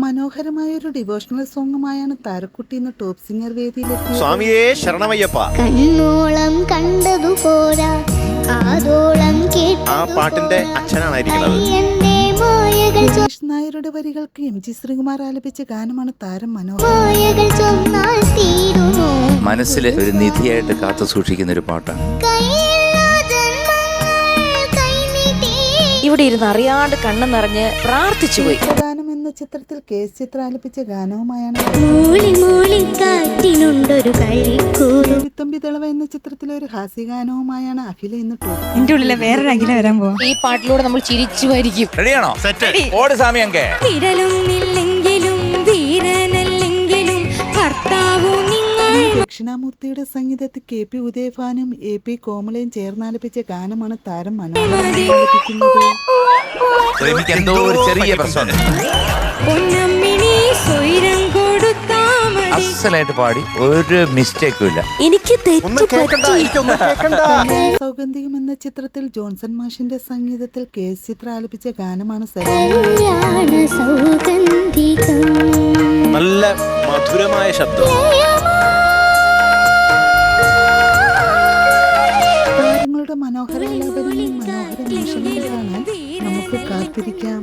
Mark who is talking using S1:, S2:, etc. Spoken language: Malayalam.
S1: മനോഹരമായ ഒരു ഡിവോഷണൽ സോങ്ങുമായാണ് താരക്കുട്ടി ഇന്ന് ടോപ്പ് സിംഗർ വേദിയിലെത്തിയത്.
S2: സ്വാമിയേ ശരണമയ്യപ്പ.
S3: കണ്ണോളം കണ്ടതു പോരാ കാതോളം കേട്ടു.
S2: ആ പാട്ടിന്റെ അച്ഛനായിരിക്കുന്നത്.
S1: രമേശ് നായരുടെ വരികൾക്ക് MG ശ്രീകുമാർ ആലപിച്ച ഗാനമാണ് താരം മനോഹരം.
S4: മനസ്സിൽ ഒരു നിധിയായിട്ട് കാത്തു സൂക്ഷിക്കുന്ന ഒരു പാട്ടാണ്.
S5: ഇവിടെ ഇരുന്ന് അറിയാണ്ട് കണ്ണു നിറഞ്ഞ് പ്രാർത്ഥിച്ചു പോയി.
S1: ഗാനം എന്ന ചിത്രത്തിൽ KS ചിത്ര ആലപിച്ച ഗാനവുമായാണ് തമ്പി തിളവ എന്ന ചിത്രത്തിലെ ഒരു ഹാസ്യഗാനവുമായാണ് അഖില ഇന്ന് ടോപ്പ്.
S6: എന്റെ ഉള്ളിലെ വേറൊരു അഖില വരാൻ പോവാ.
S5: ഈ പാട്ടിലൂടെ നമ്മൾ ചിരിച്ചു വരിക്കും.
S4: റെഡിയാണോ? ഓട് സാമിയങ്കെ.
S1: ദക്ഷിണാമൂർത്തിയുടെ സംഗീതത്തിൽ KP ഉദയഭാനും AP കോമളയും ചേർന്നാലപിച്ച ഗാനമാണ് താരം മനോഹരം
S4: എന്തോ ഒരു ചെറിയ പ്രശ്നം അസലായിട്ട് പാടി ഒരു മിസ്റ്റേക്കും ഇല്ല.
S5: എനിക്ക്
S1: സൗഗന്ധികം എന്ന ചിത്രത്തിൽ ജോൺസൺ മാഷിന്റെ സംഗീതത്തിൽ KS ചിത്ര ആലപിച്ച ഗാനമാണ്
S2: നല്ല മധുരമായ ശബ്ദം.
S1: താരങ്ങളുടെ മനോഹര ആലാപനവും മനോഹര നിമിഷങ്ങളും കാണാൻ നമുക്ക് കാത്തിരിക്കാം.